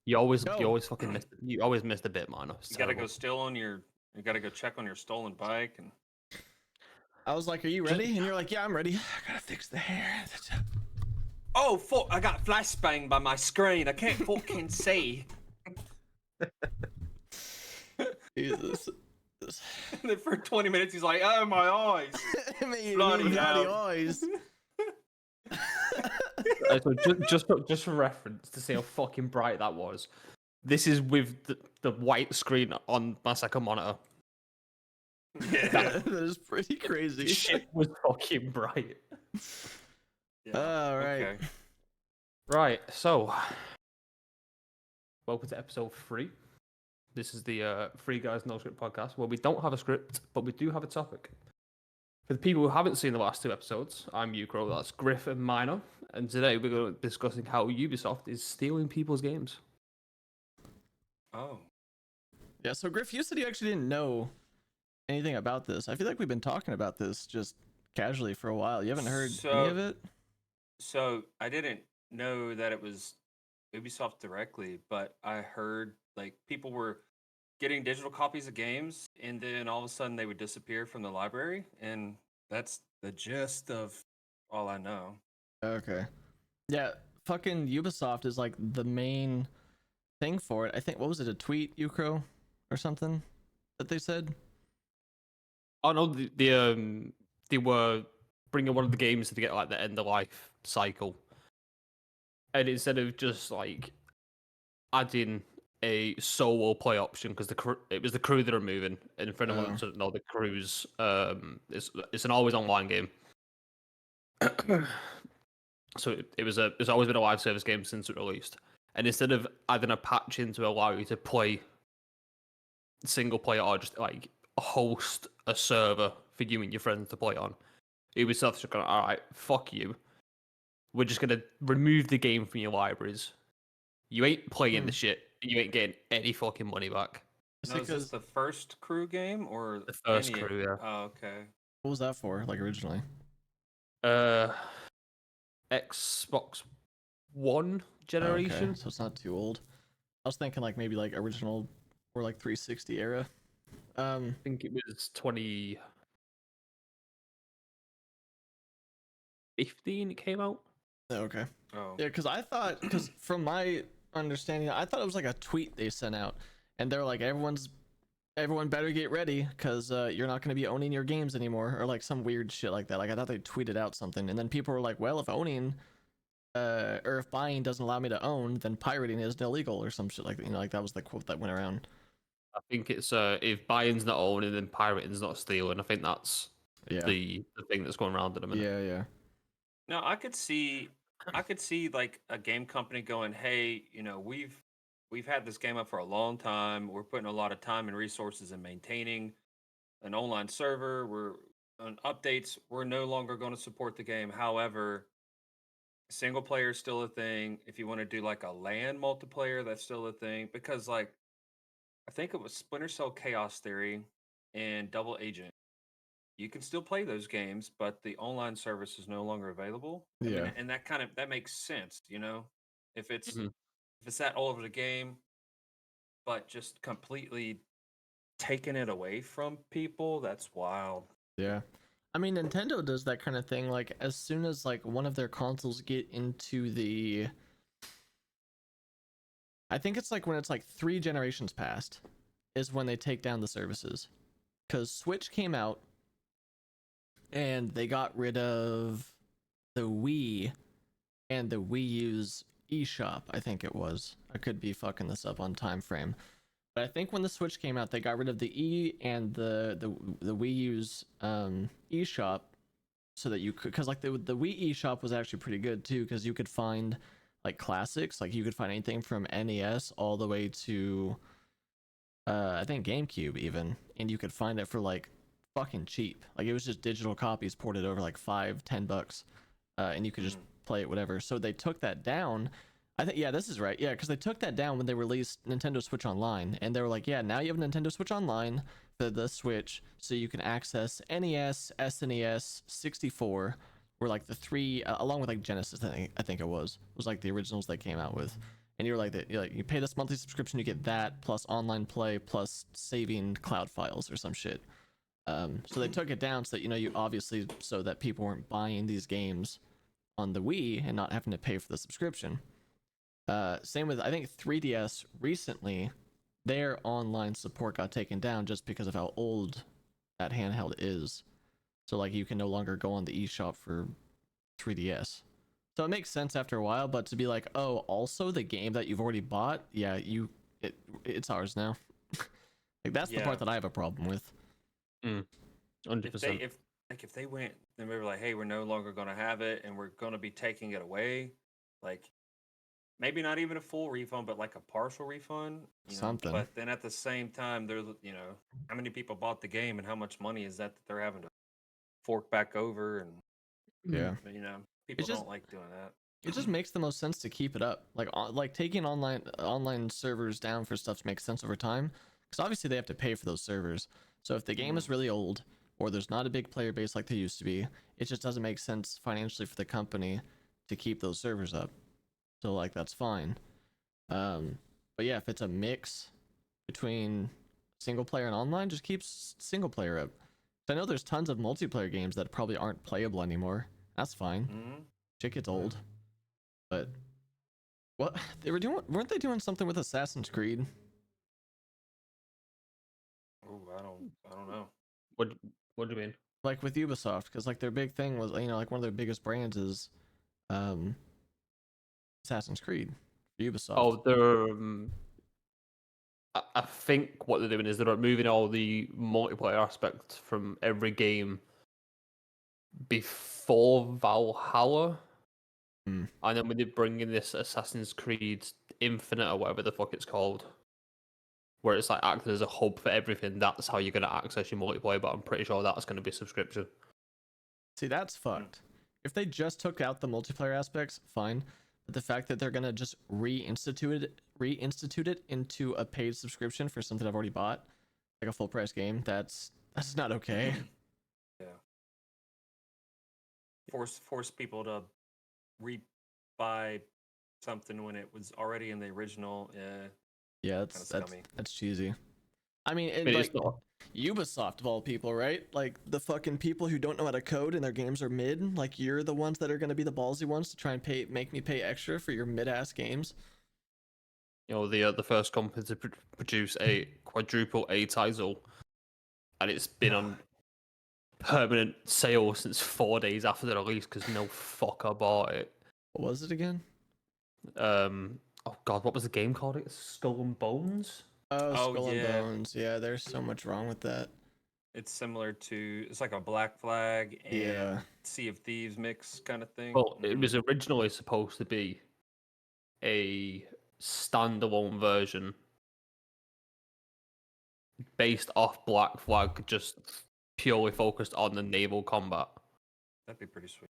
You always Go. fucking you always missed a bit, man. It's You gotta go terrible. steal on your. You gotta go check on your stolen bike, and I was like, "Are you ready?" And you're like, "Yeah, I'm ready." I gotta fix the hair. oh fuck! I got flashbang by my screen. I can't fucking see. Jesus. And then for 20 minutes, he's like, "Oh my eyes." Bloody hell. eyes. So just for reference to see how fucking bright that was, this is with the white screen on my second monitor. Yeah. That is pretty crazy. Shit was fucking bright. All right. Okay. Right, so welcome to episode 3. This is the Free Guys No Script podcast where we don't have a script, but we do have a topic. For the people who haven't seen the last 2 episodes, I'm Ukro, that's Griff and Minor, and today we're going to be discussing how Ubisoft is stealing people's games. Oh. Yeah, so Griff, you said you actually didn't know anything about this. I feel like we've been talking about this just casually for a while. You haven't heard any of it? So I didn't know that it was Ubisoft directly, but I heard like people were getting digital copies of games, and then all of a sudden they would disappear from the library, and that's the gist of all I know. Okay. Yeah, fucking Ubisoft is like the main thing for it. I think, what was it, a tweet, Ukro, or something that they said? Oh no, they were bringing one of the games to get like the end of life cycle, and instead of just like adding a solo play option because it was the crew that are moving, and for anyone who doesn't know, the crew's it's an always online game. So it's always been a live service game since it released, and instead of adding a patch in to allow you to play single player or just like host a server for you and your friends to play on, Ubisoft's just going, all right, fuck you. We're just gonna remove the game from your libraries. You ain't playing the shit. You ain't getting any fucking money back. Now, is this the first crew game or The first any... crew, yeah. Oh, okay. What was that for, like, originally? Xbox One generation. Okay, so it's not too old. I was thinking like maybe like original or like 360 era. I think it was 2015 it came out. Okay. Oh. Yeah, because I thought, because from my understanding, I thought it was like a tweet they sent out, and they're like, everyone better get ready because you're not going to be owning your games anymore, or like some weird shit like that. Like I thought they tweeted out something, and then people were like, well, if owning or if buying doesn't allow me to own, then pirating is illegal or some shit like that. You know, like that was the quote that went around. I think it's if buying's not owning, then pirating's not stealing. I think that's the thing that's going around at the minute. Yeah. Now I could see like a game company going, "Hey, we've had this game up for a long time. We're putting a lot of time and resources in maintaining an online server. We're on updates. We're no longer going to support the game. However, single player is still a thing. If you want to do like a LAN multiplayer, that's still a thing. Because like I think it was Splinter Cell Chaos Theory and Double Agent. You can still play those games, but the online service is no longer available. I mean, and that makes sense, if it's if it's that all over the game, but just completely taking it away from people, that's wild. Yeah. I mean, Nintendo does that kind of thing. Like, as soon as like one of their consoles get into the, I think it's like when it's like 3 generations past, is when they take down the services. Because Switch came out, and they got rid of the Wii and the Wii U's eShop. I think it was. I could be fucking this up on time frame. But I think when the Switch came out, they got rid of the E and the Wii U's eShop, so that you could, because like the Wii eShop was actually pretty good too, because you could find like classics, like you could find anything from NES all the way to I think GameCube even, and you could find it for like fucking cheap. Like it was just digital copies ported over like $5-10, and you could just play it whatever. So they took that down. I think, yeah, this is right. Yeah, because they took that down when they released Nintendo Switch Online, and they were like, yeah, now you have Nintendo Switch Online for the Switch, so you can access NES, SNES, 64, were like the 3, along with like Genesis. I think it was like the originals they came out with, and you're like you pay this monthly subscription, you get that plus online play plus saving cloud files or some shit. So they took it down so that you obviously so that people weren't buying these games on the Wii and not having to pay for the subscription. Same with I think 3DS recently, their online support got taken down just because of how old that handheld is. So like you can no longer go on the eShop for 3DS. So it makes sense after a while, but to be like, oh, also the game that you've already bought, yeah, it's ours now. Like that's the Yeah. part that I have a problem with. 100%. If they went and we were like, hey, we're no longer going to have it and we're going to be taking it away, like maybe not even a full refund, but like a partial refund, Something. But then at the same time, there's how many people bought the game and how much money is that they're having to fork back over, and Yeah. people just- don't like doing that. It just makes the most sense to keep it up. Like taking online servers down for stuff makes sense over time, because obviously they have to pay for those servers. So if the game is really old or there's not a big player base like there used to be, it just doesn't make sense financially for the company to keep those servers up. So like that's fine. But yeah, if it's a mix between single player and online, just keep single player up. I know there's tons of multiplayer games that probably aren't playable anymore. That's fine. Mm-hmm. Shit gets old. But what weren't they doing something with Assassin's Creed? Oh, I don't know. What do you mean? Like with Ubisoft, because like their big thing was like one of their biggest brands is um Assassin's Creed for Ubisoft. Oh, they're. I think what they're doing is they're removing all the multiplayer aspects from every game before Valhalla. Hmm. And then when they bring in this Assassin's Creed Infinite or whatever the fuck it's called, where it's like acting as a hub for everything, that's how you're going to access your multiplayer, but I'm pretty sure that's going to be subscription. See, that's fucked. If they just took out the multiplayer aspects, fine. But the fact that they're gonna just reinstitute it into a paid subscription for something I've already bought, like a full price game, that's not okay. Yeah. Force people to re-buy something when it was already in the original. Yeah. Yeah, Kinda scummy. that's cheesy. I mean, I mean, it's not. Ubisoft of all people, right? Like the fucking people who don't know how to code and their games are mid. Like you're the ones that are gonna be the ballsy ones to try and make me pay extra for your mid ass games. The first company to produce a quadruple A title, and it's been on permanent sale since 4 days after the release because no fucker bought it. What was it again? Oh god, what was the game called? Skull and Bones. Oh, Oh, Skull yeah. and Bones. Yeah, there's so much wrong with that. It's similar to it's like a Black Flag and Yeah. Sea of Thieves mix kind of thing. Well, it Mhm. was originally supposed to be a standalone version based off Black Flag, just purely focused on the naval combat. That'd be pretty sweet.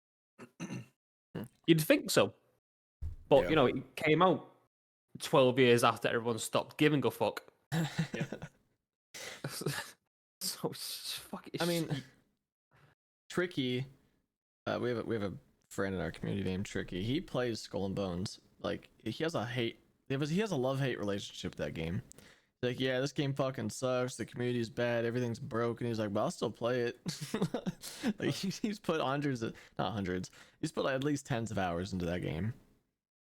You'd think so, but Yeah. it came out 12 years after everyone stopped giving a fuck. So it's fucking. I mean, Tricky. We have a friend in our community named Tricky. He plays Skull and Bones. Like he has a love-hate relationship with that game. He's like, yeah, this game fucking sucks. The community's bad. Everything's broken. He's like, but I'll still play it. Like he's put not hundreds. He's put like, at least tens of hours into that game.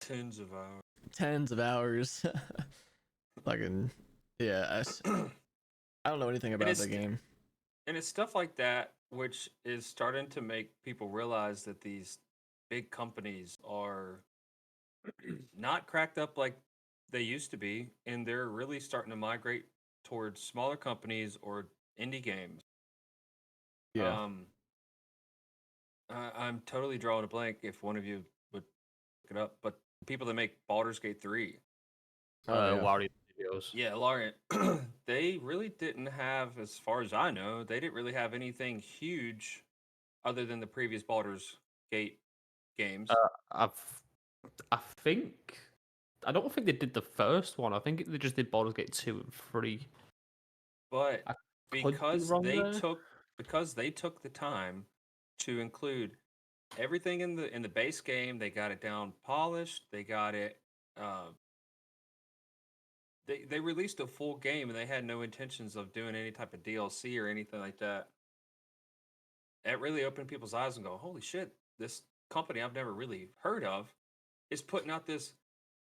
Tens of hours. Tens of hours. Fucking yeah. I don't know anything about it's- the game. And it's stuff like that which is starting to make people realize that these big companies are not cracked up like they used to be, and they're really starting to migrate towards smaller companies or indie games. Yeah. I'm totally drawing a blank if one of you would look it up, but people that make Baldur's Gate 3. Oh, yeah. Larian Studios. Yeah, Larian. They really didn't have, as far as I know, they didn't really have anything huge other than the previous Baldur's Gate games. I think. I don't think they did the first one. I think they just did Baldur's Gate 2 and 3. But I could be because wrong there. they took the time to include everything in the base game, they got it down polished, they got it they released a full game and they had no intentions of doing any type of DLC or anything like that. It really opened people's eyes and go, holy shit, this company I've never really heard of is putting out this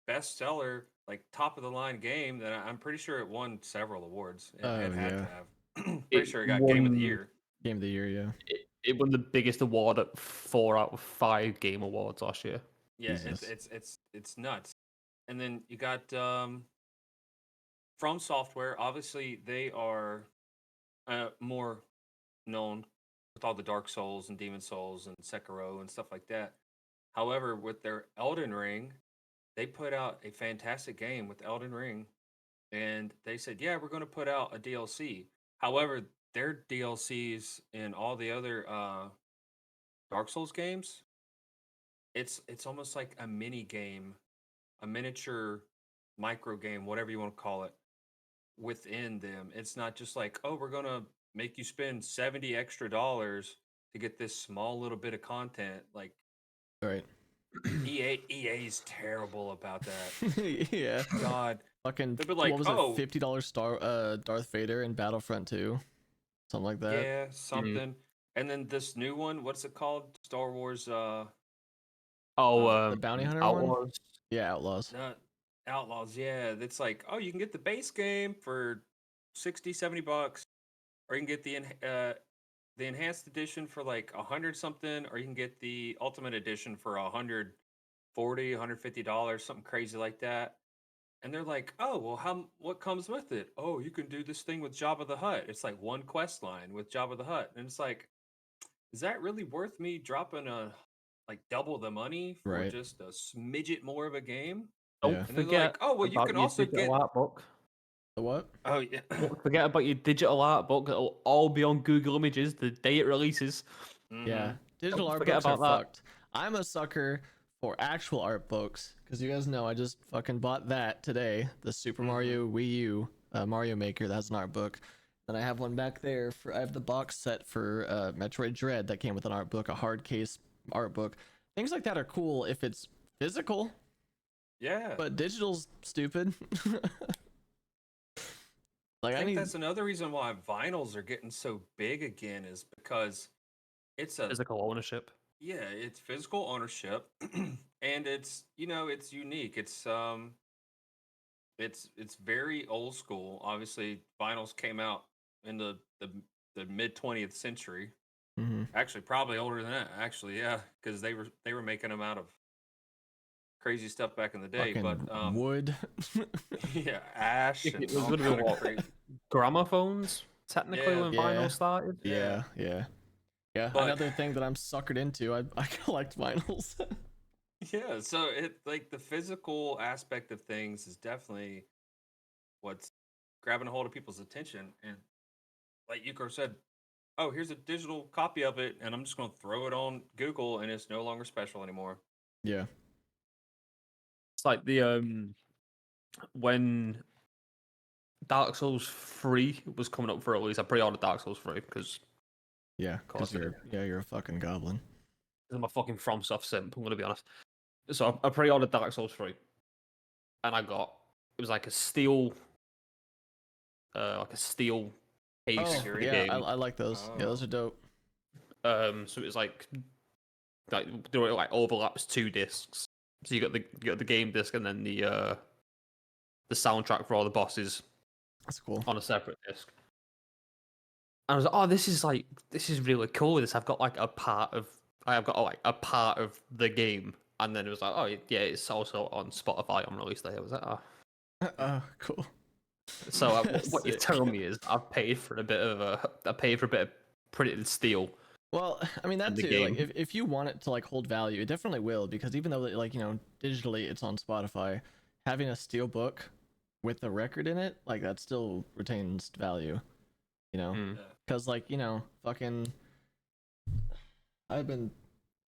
bestseller, like top of the line game that I'm pretty sure it won several awards. It Oh had to yeah, have. Pretty It sure it got Game of the won Year. game of the year. Yeah. it won the biggest award at 4 out of 5 game awards last year. Yeah, Jesus. it's nuts. And then you got From Software. Obviously, they are more known with all the Dark Souls and Demon Souls and Sekiro and stuff like that. However, with their Elden Ring, they put out a fantastic game with Elden Ring, and they said, "Yeah, we're going to put out a DLC." However, their DLCs in all the other Dark Souls games, it's almost like a mini game, a miniature micro game, whatever you want to call it, within them. It's not just like, "Oh, we're going to make you spend 70 extra dollars to get this small little bit of content." Like All right. EA's terrible about that. Yeah. God, Fucking they'd be like, what was "Oh, it? $50 Darth Vader in Battlefront 2, something like that. yeah, something." And then this new one, what's it called? Star Wars The bounty hunter one. Outlaws. Yeah, Outlaws. not Outlaws. Yeah, it's like, "Oh, you can get the base game for 60, 70 bucks, or you can get the enhanced edition for like 100 something, or you can get the ultimate edition for 140, $150, something crazy like that." And they're like, "Oh, well, what comes with it? Oh, you can do this thing with Jabba the Hutt. It's like one quest line with Jabba the Hutt." And it's like, is that really worth me dropping like double the money for Right. just a smidget more of a game? Don't Yeah. And then they're forget like, "Oh, well, you about can your also digital get." art book. The what? Oh yeah. Don't forget about your digital art book. It'll all be on Google Images the day it releases. Yeah. Hmm. Digital Don't art forget books are about that. fucked. I'm a sucker for actual art books because you guys know I just fucking bought that today. The Super Mario Wii U Mario Maker. That's an art book. Then I have one back there for. I have the box set for Metroid Dread that came with an art book, a hard case art book. Things like that are cool if it's physical, Yeah. but digital's stupid. Like I I think need. that's another reason why vinyls are getting so big again is because it's a Physical ownership. yeah, it's physical ownership and it's unique. It's very old school. Obviously, vinyls came out in the mid 20th century. Mhm. Actually, probably older than that. Actually, yeah, because they were making them out of crazy stuff back in the day. But Fucking wood. yeah, ash It and was all going to kind be of what? crazy. Gramophones, technically, Yeah, when Yeah. vinyl started. Yeah. Yeah. Yeah. But Another thing that I'm suckered into. I collect vinyls. yeah, so it like the physical aspect of things is definitely what's grabbing a hold of people's attention. And like Yukar said, "Oh, here's a digital copy of it, and I'm just going to throw it on Google, and it's no longer special anymore." Yeah. It's like the when Dark Souls 3 was coming up for release. I pre-ordered Dark Souls 3 because Yeah. course Because I you're a fucking goblin. I'm a fucking FromSoft simp. I'm gonna be honest. So I pre-ordered Dark Souls 3, and it was like a steel case Oh for the yeah, game. I like those. Yeah, those Oh. are dope. So it was like there were like overlaps 2 discs. So you got the game disc and then the soundtrack for all the bosses That's cool. on a separate disc. And I was like, oh, this is really cool. This I've got like a part of the game, and then it was like, oh yeah, it's also on Spotify on release day. I was like, oh. Oh, cool. So what you're Sick. telling me is I paid for a bit of printed steel. Well, I mean that in the too. Like game. if you want it to like hold value, it definitely will because even though like digitally it's on Spotify, having a steel book with the record in it, like that still retains value. You know, Mm. because like fucking, I've been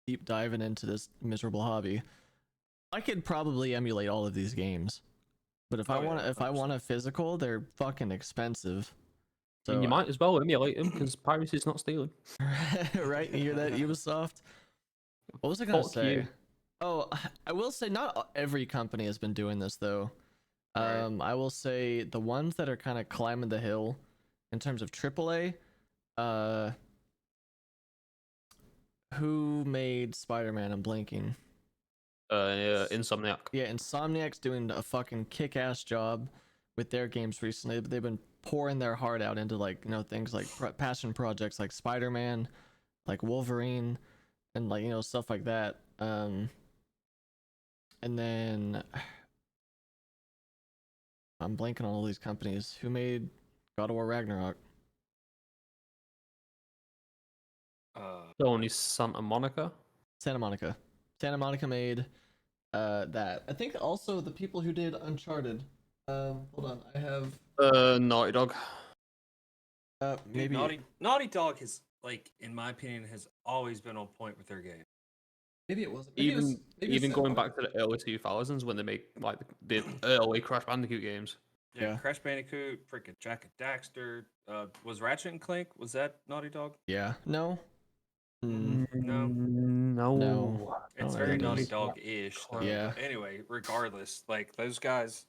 deep diving into this miserable hobby. I could probably emulate all of these games, but if I Oh, want yeah, if I want 100%. a physical, they're fucking expensive. And So you might as well emulate them because piracy is not stealing. right, you hear that, Ubisoft? What was I gonna Fuck say? you. Oh, I will say not every company has been doing this though. Right. I will say the ones that are kind of climbing the hill in terms of AAA. Uh, who made Spider-Man? I'm blanking. Yeah, Insomniac. Yeah, Insomniac's doing a fucking kick-ass job with their games recently. They've been pouring their heart out into like things like passion projects like Spider-Man, like Wolverine, and like stuff like that. And then I'm blanking on all these companies who made God of War Ragnarok. Sony Santa Monica. Santa Monica. Santa Monica made that. I think also the people who did Uncharted. Hold on, I have Naughty Dog. Dude, maybe Naughty Dog has, like, in my opinion, has always been on point with their game. maybe it wasn't. Maybe it was, Even maybe it's even Santa going Monica. back to the early 2000s when they make like the early Crash Bandicoot games. Yeah, Yeah. Crash Bandicoot, freaking Jack and Daxter. Was Ratchet and Clank? Was that Naughty Dog? Yeah. No. Mm, No. No. No. It's Oh, very it Naughty is. Dog-ish. Though. Yeah. But anyway, regardless, like those guys.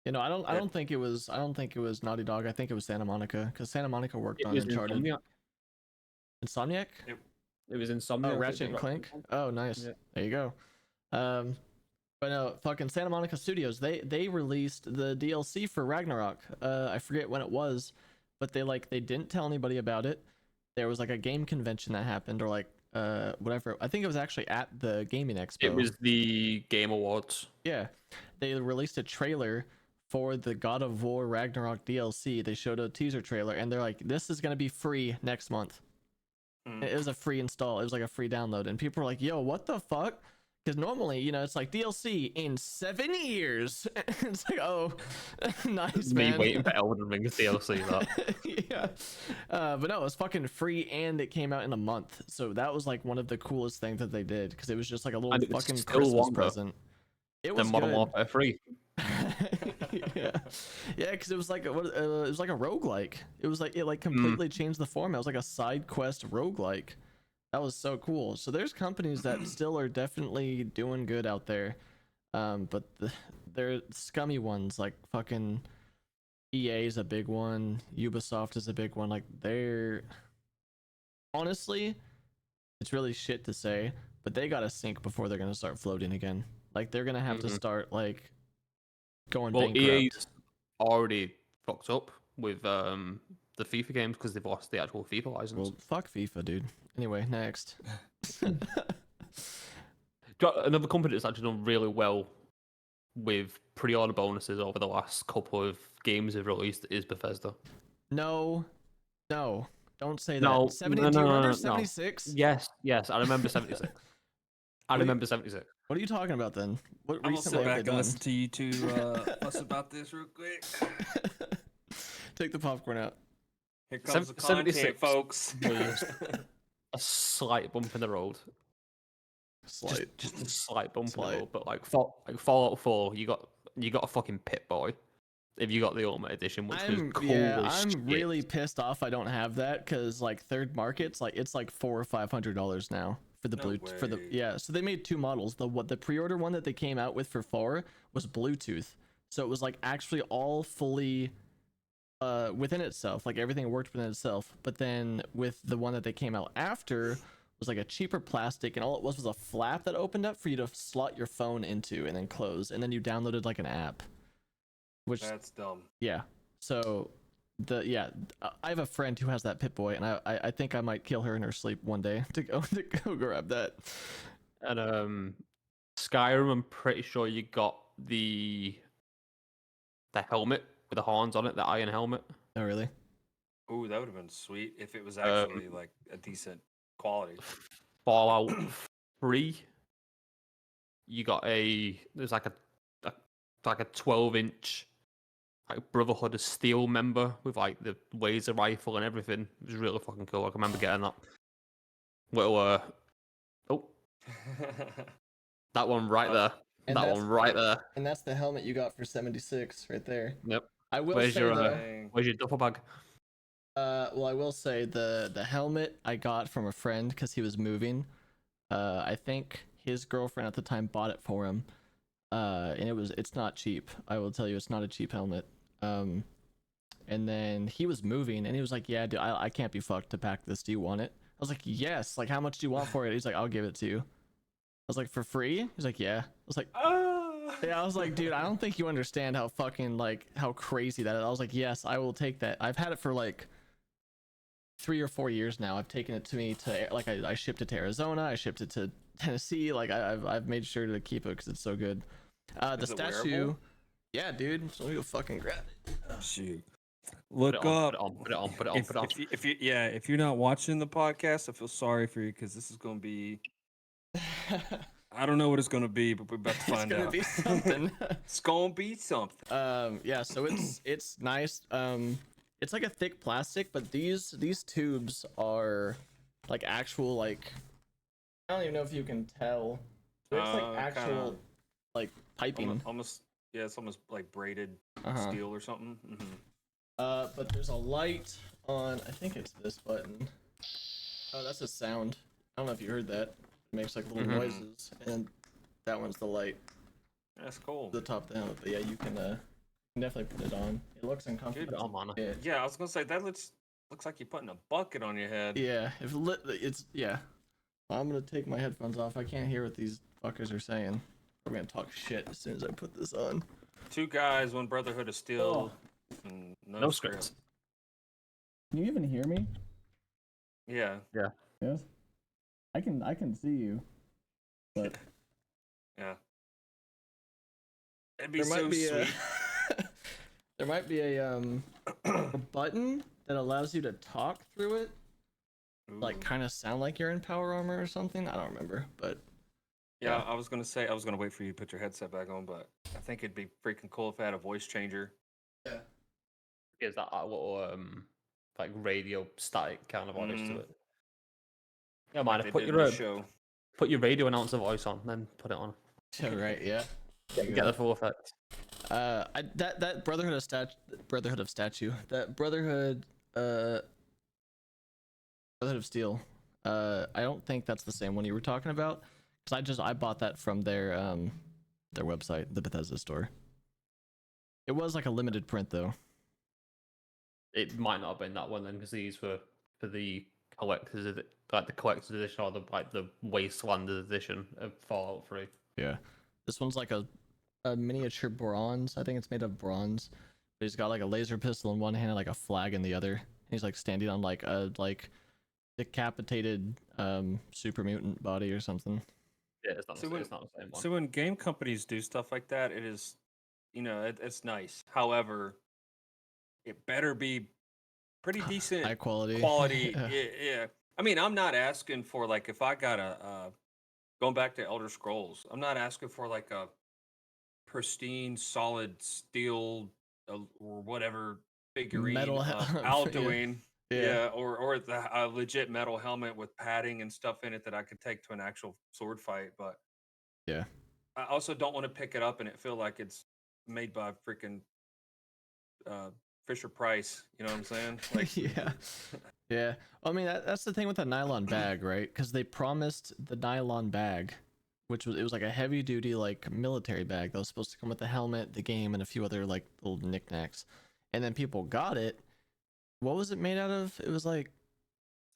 I don't That- think it was. I don't think it was Naughty Dog. I think it was Santa Monica because Santa Monica worked It on was Uncharted. Insomniac. Insomniac. It was Insomniac. Oh, that Ratchet did and Clank. Oh, nice. Yeah. There you go. But no, fucking Santa Monica Studios. They released the DLC for Ragnarok. I forget when it was, but they didn't tell anybody about it. There was like a game convention that happened, or like whatever. I think it was actually at the gaming expo. It was the Game Awards. Yeah, they released a trailer for the God of War Ragnarok DLC. They showed a teaser trailer, and they're like, "This is gonna be free next month." Mm. It was a free install. It was like a free download, and people were like, "Yo, what the fuck?" Because normally, it's like DLC in 7 years. It's like, oh, nice, Me man. waiting for Elden Ring's DLC. That Yeah, but no, it was fucking free, and it came out in a month. So that was like one of the coolest things that they did, because it was just like a little And it was fucking still Christmas longer present. It was than Modern good. Warfare 3. Yeah, because it was like it was like a roguelike. It was like it completely changed the format. It was like a side quest roguelike. That was so cool. So there's companies that still are definitely doing good out there, but they're scummy ones like fucking EA is a big one. Ubisoft is a big one. Like they're honestly, it's really shit to say, but they gotta sink before they're gonna start floating again. Like they're gonna have to start like going Well, bankrupt. EA's already fucked up with the FIFA games because they've lost the actual FIFA license. Well, fuck FIFA, dude. Anyway, next. Another company that's actually done really well with pre-order bonuses over the last couple of games they've released is Bethesda. No, don't say that. No, 70. no, Do you no, remember no. 76? Yes, I remember 76. I What do you- remember 76. What are you talking about then? What I'm gonna recently sit have back they and done? listen to you two fuss about this real quick. Take the popcorn out. Here comes the content, 76 folks. was a slight bump in the road. Slight. Just a slight bump in Slight. the road. But like Fallout 4, you got a fucking Pit Boy. If you got the Ultimate Edition, which was cool as I'm shit. really pissed off I don't have that, because like third markets, like it's like $400 or $500 now for the No for the way. So they made two models. The pre-order one that they came out with for 4 was Bluetooth, so it was like actually all fully within itself, like everything worked within itself. But then with the one that they came out after was like a cheaper plastic, and all it was a flap that opened up for you to slot your phone into and then close, and then you downloaded like an app, which That's dumb. yeah. So I have a friend who has that Pip-Boy, and I think I might kill her in her sleep one day to go grab that. And Skyrim, I'm pretty sure you got the helmet with the horns on it, the iron helmet. Oh really? Ooh, that would have been sweet if it was actually like a decent quality. Fallout 3, you got there's like a 12-inch like Brotherhood of Steel member with like the laser rifle and everything. It was really fucking cool. I can remember getting that. Little that one right there. And That that's- one right there. And that's the helmet you got for 76 right there. Yep. I will Where's say your, though, Dang. Where's your duffel bag? well, I will say the helmet I got from a friend because he was moving. I think his girlfriend at the time bought it for him. and it's not cheap. I will tell you, it's not a cheap helmet. And then he was moving, and he was like, "Yeah, dude, I can't be fucked to pack this. Do you want it?" I was like, "Yes." Like, how much do you want for it? He's like, "I'll give it to you." I was like, "For free?" He's like, "Yeah." I was like, yeah, I was like, dude, I don't think you understand how fucking like how crazy that is. I was like, yes, I will take that. I've had it for like 3 or 4 years now. I've taken it to me to like I shipped it to Arizona. I shipped it to Tennessee. Like I've made sure to keep it because it's so good. The Is it statue, wearable? yeah, dude. So let me go fucking grab it. Shoot. Put Look it on, up. put it on, put it on, put it on, put it on. If you're not watching the podcast, I feel sorry for you because this is gonna be. I don't know what it's gonna be, but we're about to It's find gonna out. be something. It's gonna be something. Yeah, so it's nice. It's like a thick plastic, but these tubes are like actual like I don't even know if you can tell. But it's like actual Kinda- like piping. Almost, yeah, it's almost like braided Uh-huh. steel or something. But there's a light on. I think it's this button. Oh, that's a sound. I don't know if you heard that. It makes like little Mhm. noises, and that one's the light. That's cool. The top of the helmet. But yeah, you can definitely put it on. It looks uncomfortable. Put it on, man. Yeah. Yeah, I was gonna say that looks like you're putting a bucket on your head. Yeah, it's yeah. I'm gonna take my headphones off. I can't hear what these fuckers are saying. We're gonna talk shit as soon as I put this on. 2 guys, 1 Brotherhood of Steel, Oh. and No scripts. Can you even hear me? Yeah. Yes. I can see you. But Yeah. It'd be There so might be sweet. there might be a button that allows you to talk through it, like Ooh. kind of sound like you're in power armor or something. I don't remember, but Yeah, yeah. I was gonna say I was gonna wait for you to put your headset back on, but I think it'd be freaking cool if it had a voice changer. Is that little like radio static kind of voice to Mhm. it? Yeah, man. They Put did in your the show. put your radio announcer voice on, then put it on. Right, yeah. Get the full effect. That Brotherhood of Statue, that Brotherhood of Steel. I don't think that's the same one you were talking about, because I bought that from their website, the Bethesda store. It was like a limited print though. It might not have been that one then, because these were for the collector's like the collector's edition or the Wasteland edition of Fallout 3. Yeah, this one's like a miniature bronze. I think it's made of bronze. But he's got like a laser pistol in one hand and like a flag in the other. And he's like standing on like a decapitated super mutant body or something. Yeah, it's not, So it's not the same one. So when game companies do stuff like that, it is, it's nice. However, it better be pretty decent High quality. quality. Yeah. Yeah. I mean, I'm not asking for like if I got going back to Elder Scrolls, I'm not asking for like a pristine solid steel or whatever figurine Metal of yeah. Alduin. Yeah. Yeah, or a legit metal helmet with padding and stuff in it that I could take to an actual sword fight. But Yeah. I also don't want to pick it up and it feel like it's made by freaking Fisher Price. You know what I'm saying? Like, Yeah. Yeah. I mean, that's the thing with the nylon bag, right? Because they promised the nylon bag, which was like a heavy duty like military bag that was supposed to come with the helmet, the game, and a few other like little knickknacks. And then people got it. What was it made out of? It was like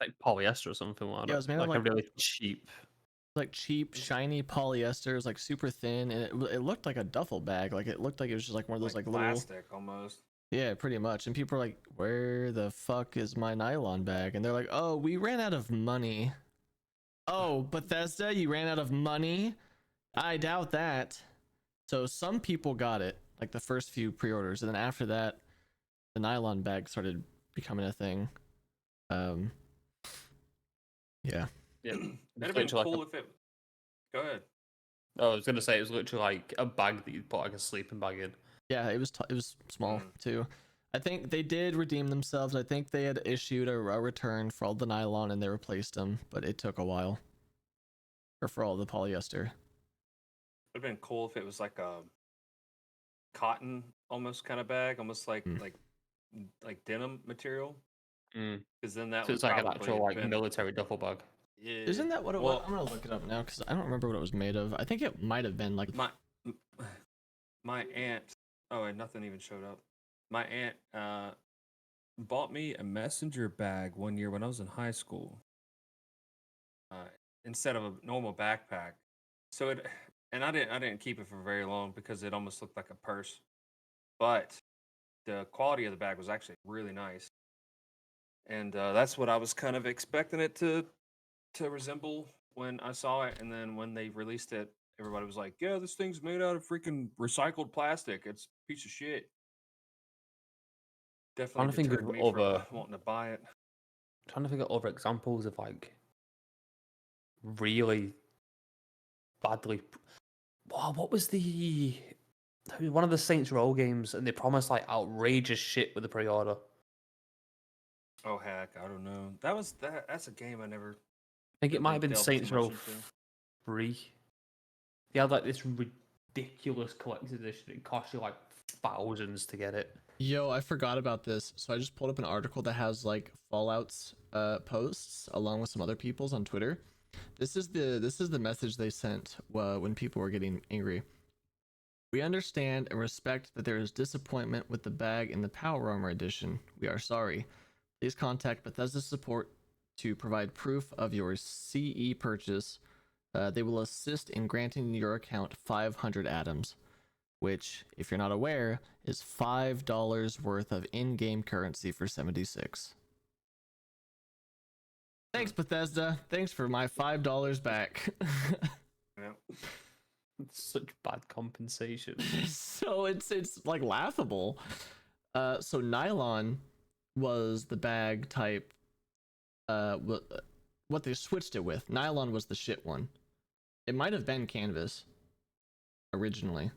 Like polyester or something like that. Yeah, it was made out like of, a really cheap. cheap, shiny polyester. It was like super thin, and it looked like a duffel bag. Like it looked like it was just like one of those like little. plastic almost. Yeah, pretty much. And people are like, "Where the fuck is my nylon bag?" And they're like, "Oh, we ran out of money." Oh, Bethesda, you ran out of money? I doubt that. So some people got it, like the first few pre-orders, and then after that, the nylon bag started becoming a thing. Yeah. Yeah. That'd It's have been literally cool like if it. Go ahead. I was gonna say it was literally like a bag that you'd put like a sleeping bag in. Yeah, it was small too. I think they did redeem themselves. I think they had issued a return for all the nylon and they replaced them, but it took a while. Or for all the polyester. It'd have been cool if it was like a cotton almost kind of bag, almost like Mm. like denim material. Mm. Because then that So would it's like an probably actual have like been- military duffel bag. Yeah. Isn't that what it Well, was? I'm gonna look it up now because I don't remember what it was made of. I think it might have been like My my aunt. Oh, and nothing even showed up. My aunt Bought me a messenger bag one year when I was in high school. instead of a normal backpack. So it, and I didn't keep it for very long because it almost looked like a purse. But the quality of the bag was actually really nice, and that's what I was kind of expecting it to resemble when I saw it. And then when they released it, everybody was like, "Yeah, this thing's made out of freaking recycled plastic. It's a piece of shit." Trying Definitely to think deterred of me from other wanting to buy it. trying to think of other examples of like really badly. Wow, what was the one of the Saints Row games, and they promised like outrageous shit with the pre-order. Oh heck, I don't know. That's a game I never. I think it might have been delved too Saints much Row into. 3. They had like this ridiculous collector's edition. It cost you like thousands to get it. Yo, I forgot about this. So I just pulled up an article that has like Fallout's posts along with some other people's on Twitter. This is the message they sent when people were getting angry. We understand and respect that there is disappointment with the bag in the Power Armor edition. We are sorry. Please contact Bethesda support to provide proof of your CE purchase. They will assist in granting your account 500 atoms, which, if you're not aware, is $5 worth of in-game currency for 76. Thanks, Bethesda. Thanks for my $5 back. Yeah. It's such bad compensation. So it's like laughable. So nylon was the bag type. What they switched it with. Nylon was the shit one. It might have been canvas originally.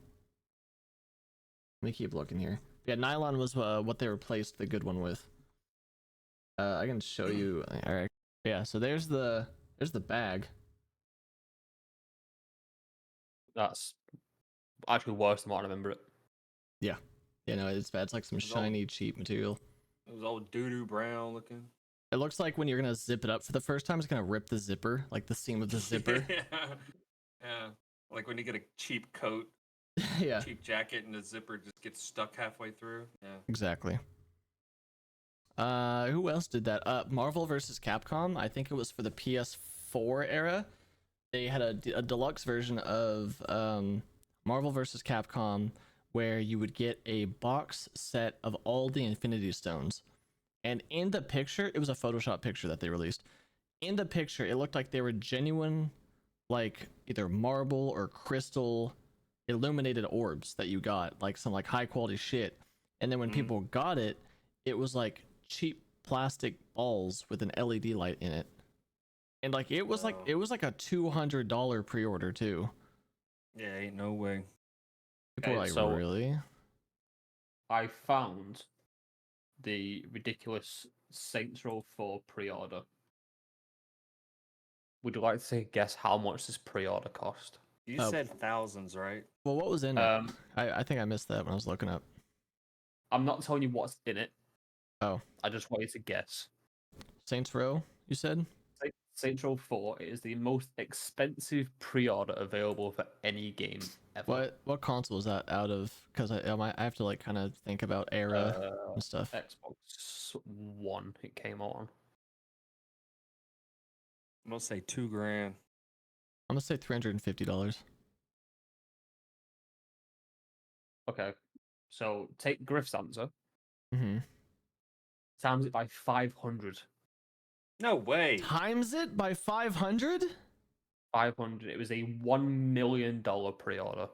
Let me keep looking here. Yeah, nylon was what they replaced the good one with. I can show you. All right. Yeah. So there's the bag. That's actually worse than what I remember it. Yeah, no, it's bad. It's like some It's all- shiny, cheap material. It was all doo-doo brown looking. It looks like when you're gonna zip it up for the first time, it's gonna rip the zipper, like the seam of the zipper. Yeah. Like when you get a cheap coat, Yeah, cheap jacket, and the zipper just gets stuck halfway through. Yeah. exactly. Who else did that? Marvel vs. Capcom. I think it was for the PS4 era. They had a deluxe version of Marvel vs. Capcom where you would get a box set of all the Infinity Stones. And in the picture, it was a Photoshop picture that they released. In the picture, it looked like they were genuine, like either marble or crystal illuminated orbs that you got, like some like high quality shit. And then when people got it, it was like cheap plastic balls with an LED light in it. And like it was like Oh. a $200 pre-order too. Yeah, ain't no way. People were Okay, like, so- really? I found the ridiculous Saints Row 4 pre-order. Would you like to guess how much this pre-order cost? You Oh. said thousands, right? Well, what was in it? Um, I think I missed that when I was looking up. I'm not telling you what's in it. Oh. I just want you to guess. Saints Row, you said? Saints Row 4 is the most expensive pre-order available for any game ever. What console is that out of? Because I have to like kind of think about era and stuff. Xbox One it came out on. I'm gonna say $2,000. I'm gonna say $350. Okay. So take Griff's answer, Mm-hmm. times it by 500. No way. Times it by 500? 500. It was a $1 million pre-order.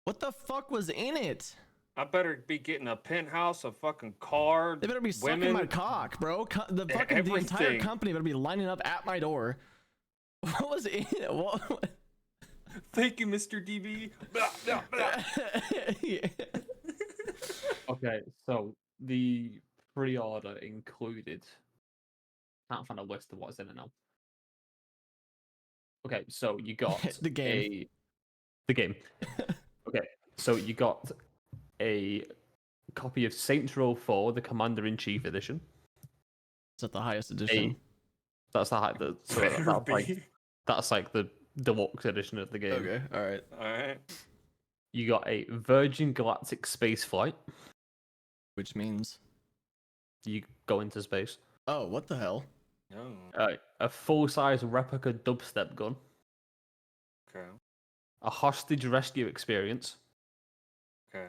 What the fuck was in it? I better be getting a penthouse, a fucking car. They better be sucking women. my cock, bro. The entire Everything. company better be lining up at my door. What was in it? What? Thank you, Mr. DB. Blah, blah, blah. Yeah. Okay, so the pre-order included. Can't find a list of what's in it now. Okay, so you got The game. The game. Okay, so you got a copy of Saints Row 4, the Commander-in-Chief edition. It's at the highest edition. That's Better that's be. like the deluxe edition of the game. Okay, all right. All right. You got a Virgin Galactic space flight. Which means, You go into space. oh, what the hell? Oh, A full-size replica dubstep gun. okay. A hostage rescue experience. Okay.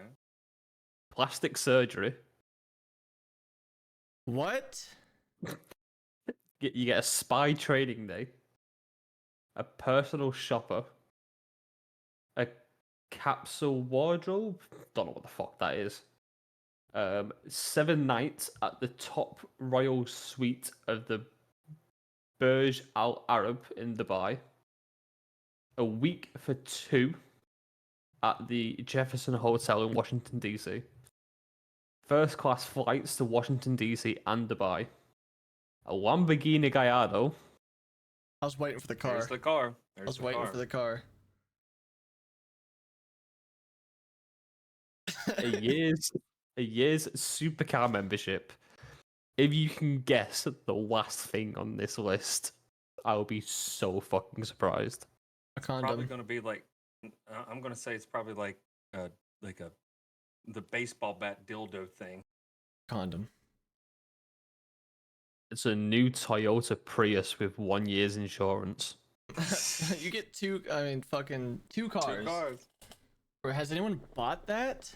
Plastic surgery. What? You get a spy training day. A personal shopper. A capsule wardrobe. Don't know what the fuck that is. 7 nights at the top royal suite of the Burj Al Arab in Dubai. A week for 2 at the Jefferson Hotel in Washington, D.C. First class flights to Washington, D.C. and Dubai. A Lamborghini Gallardo. I was waiting for the car. There's the car. I There's was the waiting car. for the car. a year's supercar membership. If you can guess the last thing on this list, I'll be so fucking surprised. A Probably condom. going to be like, I'm going to say it's probably like a the baseball bat dildo thing. Condom. It's a new Toyota Prius with 1 year's insurance. You get two. I mean, fucking two cars. 2 cars. Or has anyone bought that?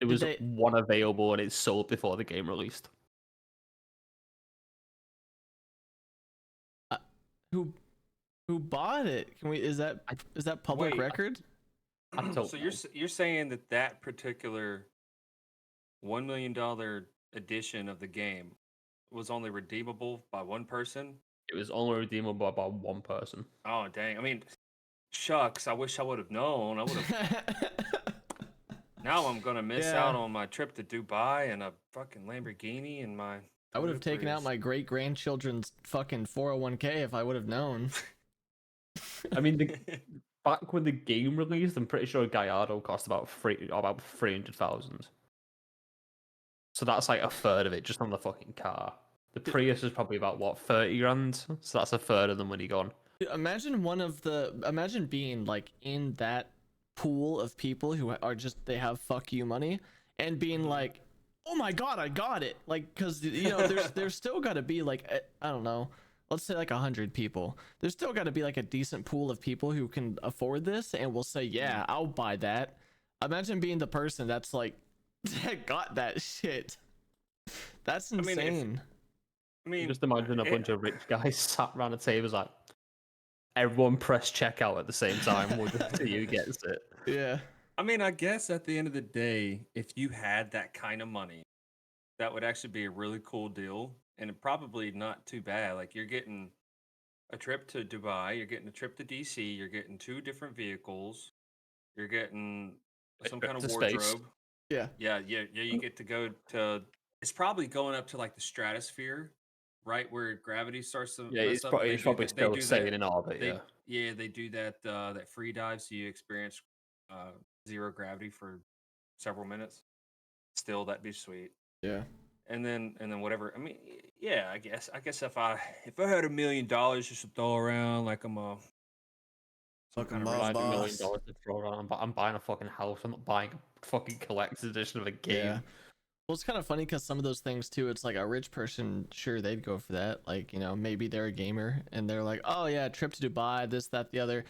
There was they- one available and it sold before the game released. Who bought it? Can we? Is that public Wait, record? I don't So know. you're saying that particular $1 million edition of the game was only redeemable by one person? It was only redeemable by one person. Oh dang! I mean, shucks. I wish I would have known. I would have. Now I'm gonna miss Yeah. out on my trip to Dubai and a fucking Lamborghini and my. I would have Toyota taken out Prius. my great grandchildren's fucking 401k if I would have known. I mean, back when the game released, I'm pretty sure Gallardo cost about 300,000. So that's like a third of it just on the fucking car. The Prius is probably about what 30 grand. So that's a third of the money gone. Imagine being like in that pool of people who are just they have fuck you money and being like, oh my god, I got it. Like, cause you know there's still got to be like I don't know, let's say like 100 people. There's still got to be like a decent pool of people who can afford this and will say, yeah, I'll buy that. Imagine being the person that's like that got that shit. That's mean, if- insane. I mean, Just imagine a it- bunch of rich guys sat around a table like, everyone press checkout at the same time. We'll just see who gets it. Yeah. I mean, I guess at the end of the day, if you had that kind of money, that would actually be a really cool deal and probably not too bad. Like you're getting a trip to Dubai, you're getting a trip to DC, you're getting 2 different vehicles, you're getting A some trip kind of to space. wardrobe. Yeah. Yeah. You get to go to. It's probably going up to like the stratosphere, right where gravity starts to. Yeah, mess it's, up, probably, and it's probably they still do staying that. in orbit. They, Yeah. they do that free dive, so you experience zero gravity for several minutes. Still, that'd be sweet. Yeah. And then whatever. I mean, yeah. I guess if I had $1 million just to throw around, like I'm a some Fucking kind of mob rich $5 million boss. to throw around. I'm buying a fucking house. I'm not buying a fucking collector's edition of a game. Yeah. Well, it's kind of funny because some of those things too, it's like a rich person, sure, they'd go for that. Like, you know, maybe they're a gamer and they're like, oh yeah, trip to Dubai, this, that, the other.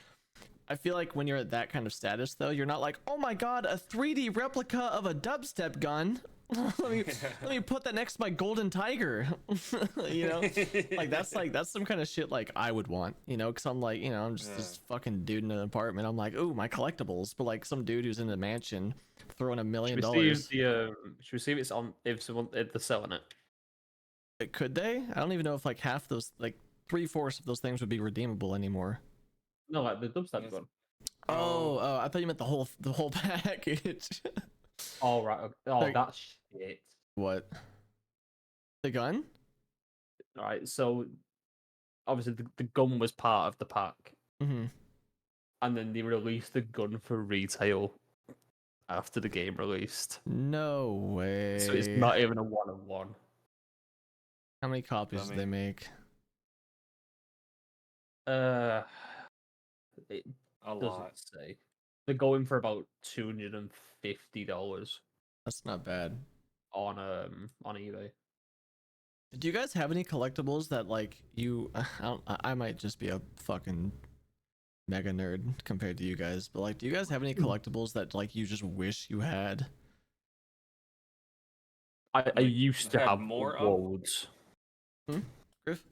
I feel like when you're at that kind of status though, you're not like, oh my god, a 3D replica of a dubstep gun. let me put that next to my golden tiger. You know, that's some kind of shit like I would want, you know, because I'm like, you know, I'm just this fucking dude in an apartment. I'm like, ooh, my collectibles. But like some dude who's in a mansion throwing $1 million. Should we see if it's on if they're selling it? Could they? I don't even know if like half those, like 3/4 of those things would be redeemable anymore. No, like the dubstep Yes. gun. Oh, I thought you meant the whole package. Oh right. Oh, Like- that's shit. What? The gun? All right. So obviously the gun was part of the pack, Mm-hmm. and then they released the gun for retail after the game released. No way. So it's not even a 1-on-1. How many copies did Dummy. they make? It A doesn't lot. say. They're going for about $250 That's not bad. on eBay. Do you guys have any collectibles that like you? I might just be a fucking mega nerd compared to you guys, but like, do you guys have any collectibles that like you just wish you had? I Like, used to had have more of? loads. Griff,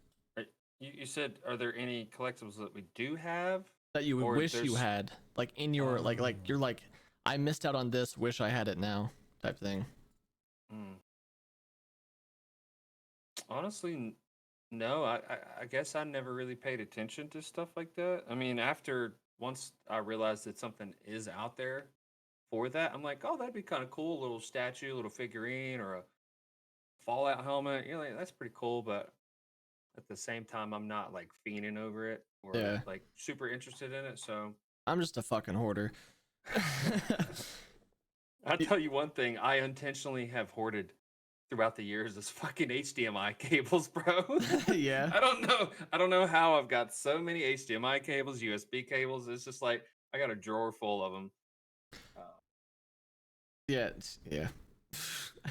You said, are there any collectibles that we do have? that you would Or wish you there's- had, like in your like you're like, I missed out on this, wish I had it now, type thing. Hmm. Honestly, no. I guess I never really paid attention to stuff like that. I mean, once I realized that something is out there for that, I'm like, oh, that'd be kind of cool. A little statue, a little figurine, or a Fallout helmet. You're like, that's pretty cool. But at the same time, I'm not like fiending over it or Yeah. like super interested in it. So I'm just a fucking hoarder. I'll tell you one thing: I intentionally have hoarded throughout the years is fucking HDMI cables, bro. Yeah. I don't know how I've got so many HDMI cables, USB cables. It's just like I got a drawer full of them. Yeah, yeah.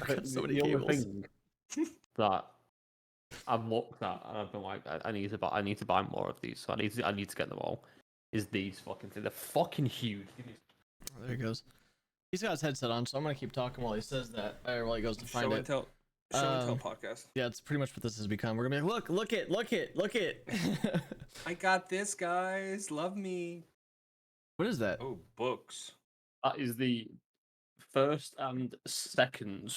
I got so many the other cables. thing that I've looked at and I've been like, I need to buy more of these. So I need to get them all. Is these fucking things? They're fucking huge. Oh, there he goes. He's got his headset on, so I'm gonna keep talking while he says that, or while he goes to find Show it. and tell. Show and tell podcast. Yeah, it's pretty much what this has become. We're gonna be like, look it. I got this, guys. Love me. What is that? Oh, books. That is the first and second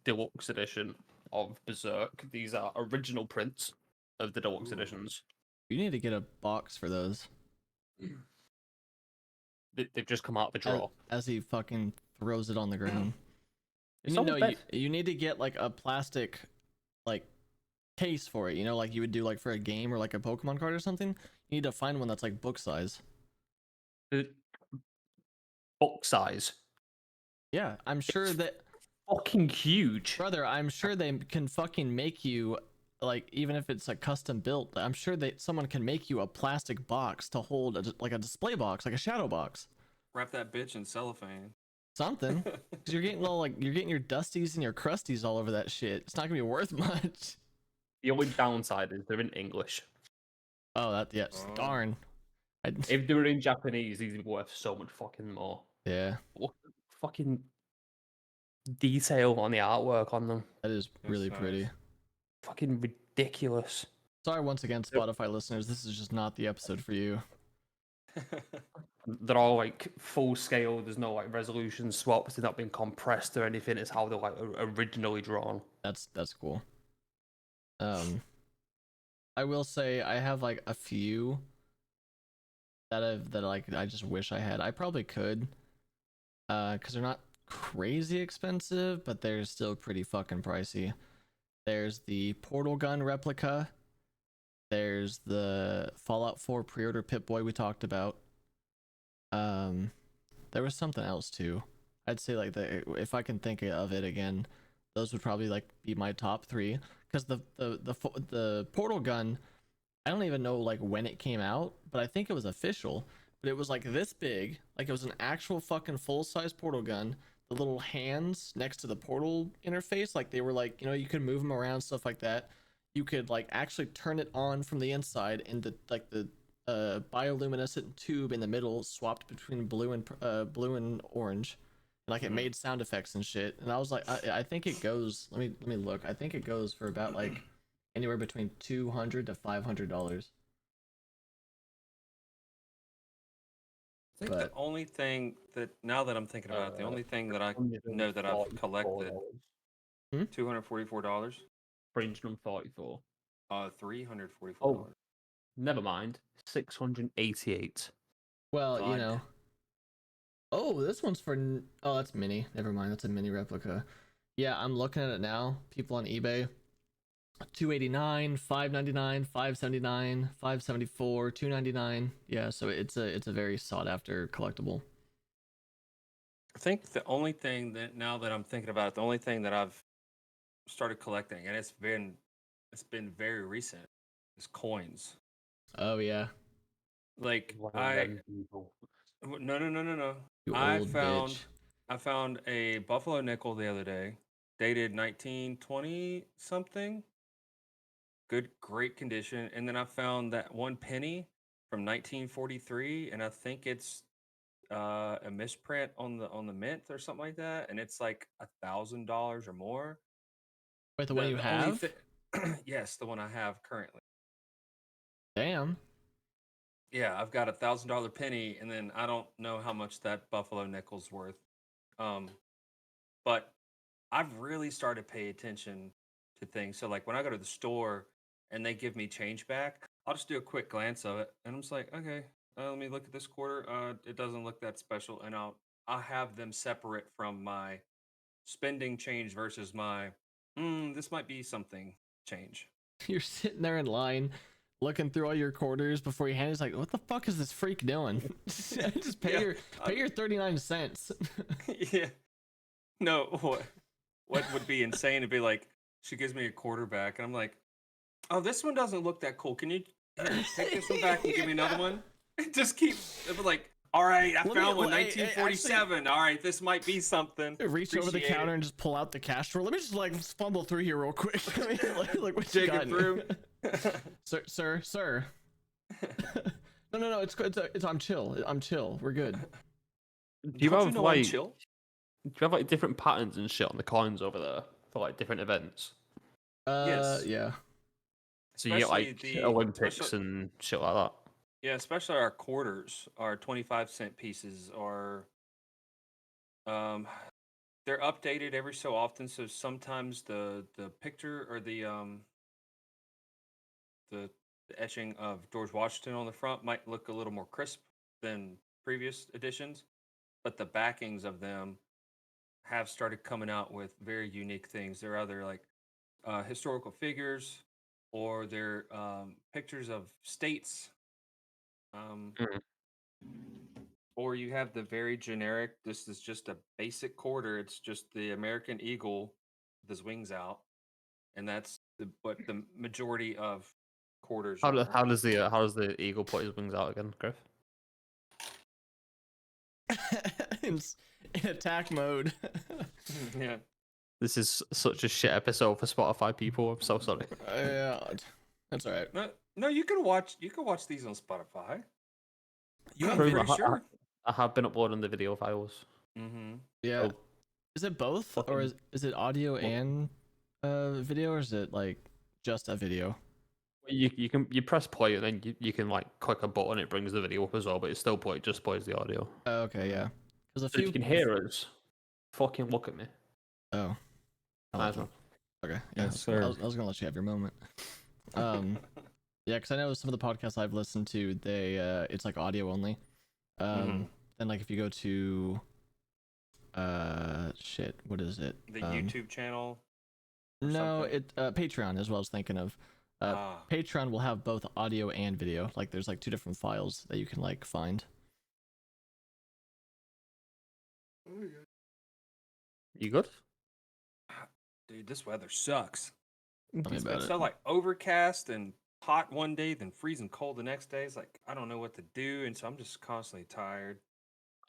deluxe edition of Berserk. These are original prints of the deluxe Ooh. editions. You need to get a box for those. They've just come out of the drawer. As he fucking throws it on the ground. It's You on know, the bed. you need to get like a plastic, like, case for it. You know, like you would do like for a game or like a Pokemon card or something. You need to find one that's like book size. Book size. Yeah, I'm sure that, Fucking huge. brother. I'm sure they can fucking make you, like, even if it's like custom built. I'm sure that someone can make you a plastic box to hold like a display box, like a shadow box, Wrap that bitch in cellophane. something. Because you're getting all like you're getting your dusties and your crusties all over that shit. It's not gonna be worth much. The only downside is they're in English. Oh, that yes, Oh. darn. If they were in Japanese, these would be worth so much fucking more. Yeah, Look at the fucking detail on the artwork on them. that is That's really nice. pretty. Fucking ridiculous. Sorry once again, Spotify listeners. This is just not the episode for you. They're all like full scale. There's no like resolution swaps. They're not being compressed or anything. It's how they're like originally drawn. That's cool. I will say I have like a few that like I just wish I had. I probably could, because they're not crazy expensive, but they're still pretty fucking pricey. There's the Portal Gun replica. There's the Fallout 4 pre-order Pip-Boy we talked about. There was something else too. I'd say like if I can think of it again, those would probably like be my top three. Because the Portal Gun, I don't even know like when it came out, but I think it was official. But it was like this big, like it was an actual fucking full-size portal gun. The little hands next to the portal interface, like they were like, you know, you could move them around, stuff like that. You could like actually turn it on from the inside, and the bioluminescent tube in the middle swapped between blue and orange, and like it made sound effects and shit. And I was like, I think it goes. Let me look. I think it goes for about like anywhere between $200 to $500. I think But- the only thing that now that I'm thinking about it, the only thing that I know that I've collected $244. $344. $344. Oh. Never mind. 688. Well, you God. know. Oh, this one's for. Oh, that's mini. Never mind. That's a mini replica. Yeah, I'm looking at it now. People on eBay. $289, $599, $579, $574, $299. Yeah, so it's a very sought after collectible. I think the only thing that now that I'm thinking about it, the only thing that I've started collecting, and it's been very recent, is coins. Oh yeah. Like One of I them people. No, no, no, no, no. You I old found bitch. I found a Buffalo nickel the other day, dated 1920 something. Good, great condition. And then I found that one penny from 1943, and I think it's a misprint on the mint or something like that, and it's like $1,000 or more. Wait, the one you The only have? yes, the one I have currently. Damn. Yeah, I've got $1,000 penny, and then I don't know how much that Buffalo nickel's worth. Um, but I've really started to pay attention to things. So like when I go to the store and they give me change back, I'll just do a quick glance of it, and I'm just like, okay, let me look at this quarter. It doesn't look that special, and I'll have them separate from my spending change versus my this might be something change. You're sitting there in line, looking through all your quarters before you hand it. It's like, what the fuck is this freak doing? Just pay Yeah, your 39 cents. yeah. No, what would be insane to be like, she gives me a quarter back, and I'm like, oh, this one doesn't look that cool. Can you here, take this one back and give me another one? Just keep it was like, all right, I Let me- found one, well, hey, 1947. All right, this might be something. Reach over the Appreciate counter it. and just pull out the cash drawer. Let me just like fumble through here real quick. I mean, like what you Dig got it in through. here? Sir. No. It's I'm chill. We're good. Do you Don't have you know I'm like chill? do you have like different patterns and shit on the coins over there for like different events? Yes. Yeah. So you get like Especially the- Olympics especially- and shit like that. Yeah, especially our quarters, our 25-cent pieces are they're updated every so often, so sometimes the picture or the etching of George Washington on the front might look a little more crisp than previous editions, but the backings of them have started coming out with very unique things. They're either like historical figures or they're pictures of states. Mhm. Or you have the very generic, this is just a basic quarter. It's just the American eagle with his wings out. And that's what the majority of quarters How, are. how does the eagle put his wings out again, Griff? in, in attack mode. Yeah. This is such a shit episode for Spotify people. I'm so sorry. Yeah, that's all right. No, you can watch these on Spotify. You I'm have Prove pretty I- sure. I have been uploading the video files. Mm-hmm. Yeah. Oh, Is it both, or fucking- is it audio and video, or is it like just a video? you press play and then you can like click a button. It brings the video up as well, but it still just plays the audio. Oh, okay, yeah. Because a So if few. you can hear us, fucking look at me. Oh. I'll Might let as well. you- Okay. Yeah. Yes, I sir. was gonna let you have your moment. Yeah, because I know some of the podcasts I've listened to, they it's like audio only. Mhm. Then like if you go to shit, what is it? The YouTube channel. No, something? it Patreon is what I was thinking of. Patreon will have both audio and video. Like there's like two different files that you can like find. You good? Dude, this weather sucks. Tell me It's about been it. so like overcast and hot one day, then freezing cold the next day. It's like I don't know what to do, and so I'm just constantly tired.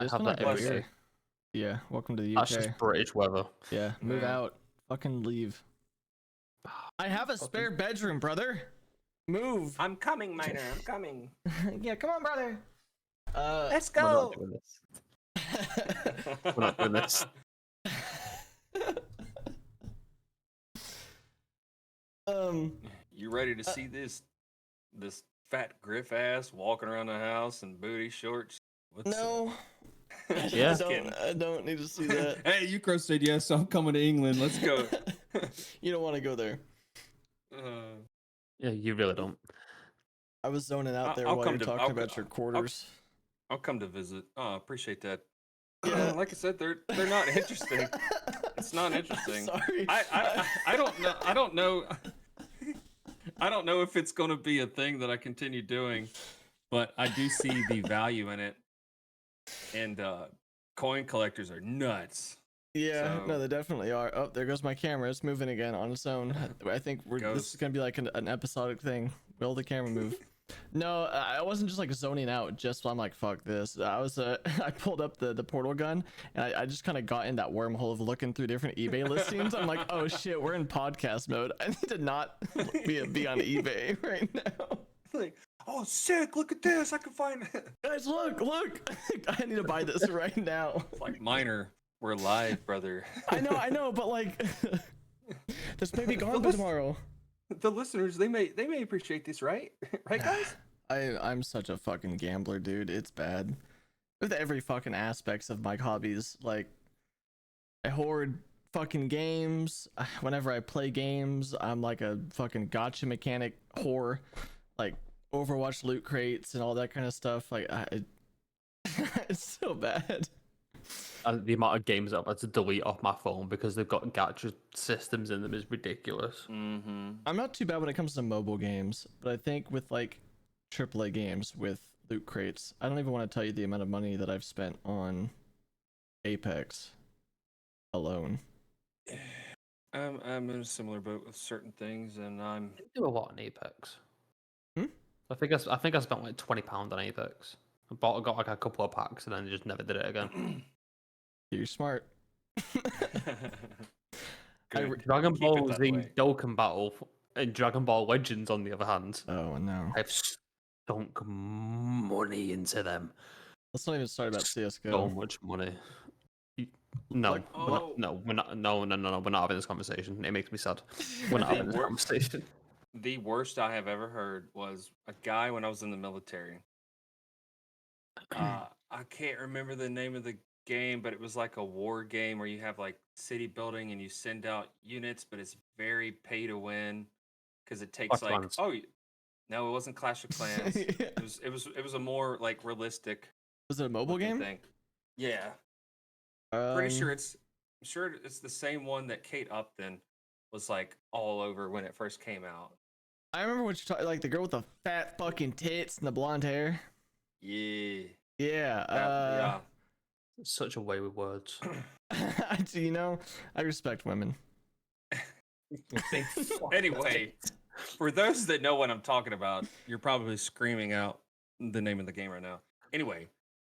I It's have been, that like, every weird. day. Yeah, welcome to the That's UK. just British weather. Yeah, move Yeah. out. Fucking leave. I have a spare bedroom, brother. Move. I'm coming, miner. I'm coming. Yeah, come on, brother. Let's We're not go. doing this. We're not doing this. You ready to see this fat Griff ass walking around the house in booty shorts? What's no. Yeah. Just kidding. I don't need to see that. Hey, Ukro said yes, so I'm coming to England. Let's go. You don't want to go there. Yeah, you really don't. I was zoning out there I'll while come you're to- talking I'll about co- your quarters. I'll come to visit. Oh, appreciate that. Yeah. Like I said, they're not interesting. It's not interesting. Sorry. I don't know. I don't know. I don't know if it's going to be a thing that I continue doing, but I do see the value in it. And coin collectors are nuts. Yeah, no, So- they definitely are. Oh, there goes my camera. It's moving again on its own. I think this Goes. is gonna be like an episodic thing. Will the camera move? No, I wasn't just like zoning out. Just I'm like, fuck this. I was I pulled up the portal gun and I just kind of got in that wormhole of looking through different eBay listings. I'm like, oh shit, we're in podcast mode. I need to not be on eBay right now. Like, oh, sick! Look at this. I can find it. Guys, look! I need to buy this right now. It's like Miner. We're live, brother. I know, but like, this may be gone by tomorrow. The listeners, they may appreciate this, right? Right, guys? I'm such a fucking gambler, dude. It's bad. With every fucking aspects of my hobbies, like I hoard fucking games. Whenever I play games, I'm like a fucking gotcha mechanic whore, like Overwatch loot crates and all that kind of stuff. Like it's so bad. The amount of games I've had to delete off my phone because they've got gacha systems in them is ridiculous. Mm-hmm. I'm not too bad when it comes to mobile games, but I think with like AAA games with loot crates, I don't even want to tell you the amount of money that I've spent on Apex alone. I'm in a similar boat with certain things, and I'm I do a lot on Apex. Hmm? I think I spent like £20 on Apex. Got like a couple of packs and then just never did it again. You're smart. good. Dragon Keep it Ball that Z way. Dokkan Battle and Dragon Ball Legends, on the other hand, Oh no. I've stunk money into them. Let's not even start about So CS:GO. much money. No, Like, we're not, no, we're not. No, we're not having this conversation. It makes me sad. We're not having this We're- conversation. The worst I have ever heard was a guy when I was in the military. I can't remember the name of the game, but it was like a war game where you have like city building and you send out units, but it's very pay to win because it takes Clash like Clans. no, it wasn't Clash of Clans. It was a more like realistic Was it a mobile looking game? thing. Yeah, pretty sure it's the same one that Kate Upton was like all over when it first came out. I remember what you're talking, like the girl with the fat fucking tits and the blonde hair. Yeah, Yeah. yeah. Such a way with words. You know, I respect women. Anyway, for those that know what I'm talking about, you're probably screaming out the name of the game right now. Anyway,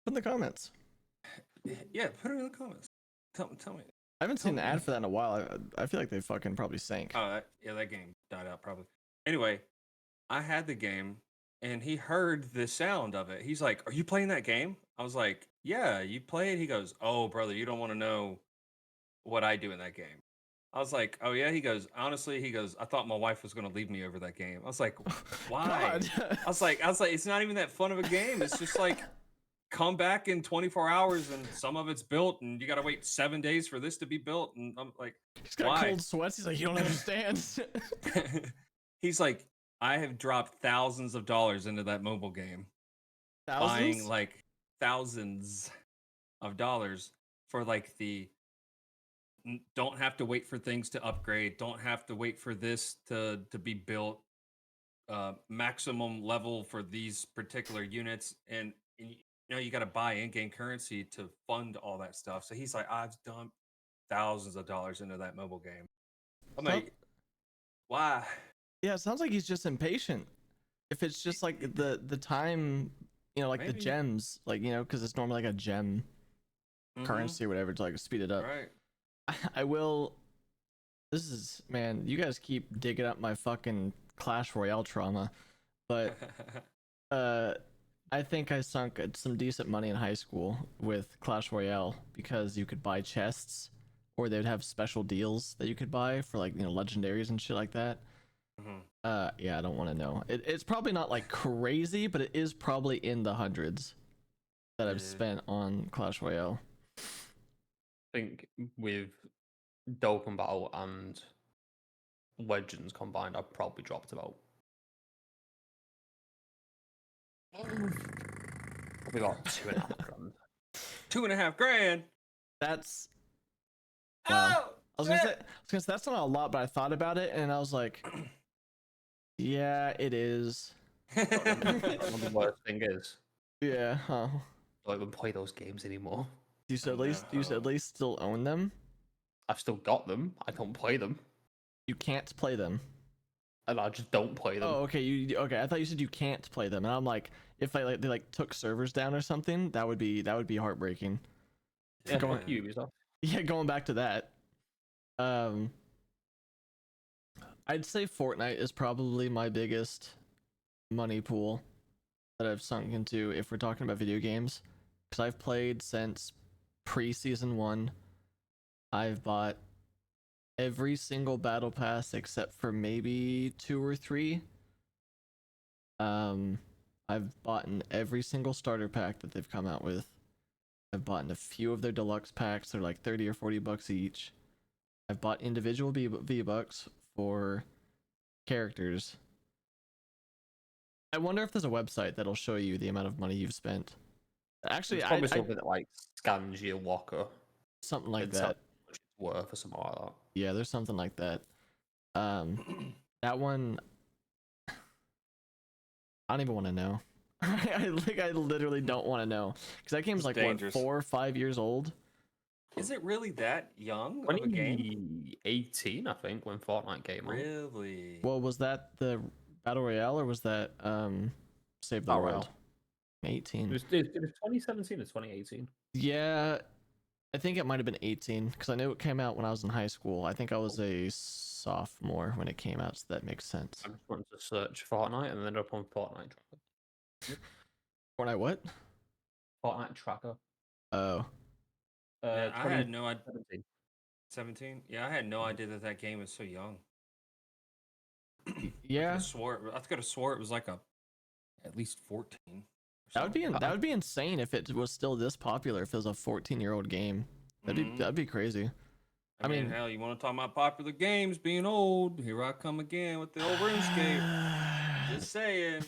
Put in the comments. yeah, put it in the comments. Tell me. I haven't seen an Tell me. ad for that in a while. I feel like they fucking probably sank. Oh, yeah, that game died out probably. Anyway, I had the game, and he heard the sound of it. He's like, "Are you playing that game?" I was like, "Yeah, you play it." He goes, "Oh, brother, you don't want to know what I do in that game." I was like, "Oh yeah." He goes, "Honestly," he goes, "I thought my wife was gonna leave me over that game." I was like, "Why?" God. I was like, it's not even that fun of a game. It's just like come back in 24 hours and some of it's built and you gotta wait 7 days for this to be built. And I'm like, He's got why? cold sweats. He's like, you don't understand. He's like, I have dropped thousands of dollars into that mobile game. Buying Thousands? like thousands of dollars for like the don't have to wait for things to upgrade, don't have to wait for this to be built, maximum level for these particular units, and you know you got to buy in-game currency to fund all that stuff. So he's like, I've dumped thousands of dollars into that mobile game. I'm like, why? Yeah, it sounds like he's just impatient. If it's just like the time, you know, like the Maybe. gems, like, you know, because it's normally like a gem Mhm. currency or whatever to like speed it up. Right. I will. This is, man, you guys keep digging up my fucking Clash Royale trauma, but I think I sunk some decent money in high school with Clash Royale because you could buy chests, or they'd have special deals that you could buy for like, you know, legendaries and shit like that. Mhm. Yeah, I don't want to know. It's probably not like crazy, but it is probably in the hundreds that I've Yeah. spent on Clash Royale. I think with Dokkan Battle and Legends combined, I've probably dropped about. Probably about £2.5 grand. $2.5 grand. That's Wow. Oh, I was gonna say that's not a lot, but I thought about it and I was like, yeah, it is. And the worst thing is, Yeah, huh. I don't even play those games anymore. Do you at least still own them? I've still got them. I don't play them. You can't play them. and I just don't play them. Oh, okay. Okay? I thought you said you can't play them, and I'm like, if they like took servers down or something, that would be heartbreaking. Yeah, going- fuck you, Ubisoft. Yeah, going back to that. I'd say Fortnite is probably my biggest money pool that I've sunk into if we're talking about video games, because I've played since pre-season 1. I've bought every single battle pass except for maybe 2 or 3. I've bought in every single starter pack that they've come out with. I've bought in a few of their deluxe packs. They're like 30 or 40 bucks each. I've bought individual V-Bucks for characters. I wonder if there's a website that'll show you the amount of money you've spent. Actually, It's probably something that like scans your locker. something like and tells that. how much it's worth or something like that. Yeah, there's something like that. That one, I don't even want to know. I literally don't want to know, because that game's It's like dangerous. what, 4 or 5 years old. Is it really that young of a game? 2018, I think, when Fortnite came out. Really? Well, was that the battle royale or was that Save the Battle World? Royale. It 18. was 2017 or 2018. Yeah, I think it might have been 18, because I know it came out when I was in high school. I think I was a sophomore when it came out, so that makes sense. I just wanted to search Fortnite and then ended up on Fortnite Tracker. Fortnite what? Fortnite Tracker. Oh. Yeah, I had no idea. 2017. 17? Yeah, I had no idea that game was so young. Yeah. I could have swore it was like at least 14. or That would something. be insane if it was still this popular, if it was a 14-year-old game. Mhm. That'd be crazy. I mean, hell, you want to talk about popular games being old? Here I come again with the old RuneScape. Just saying.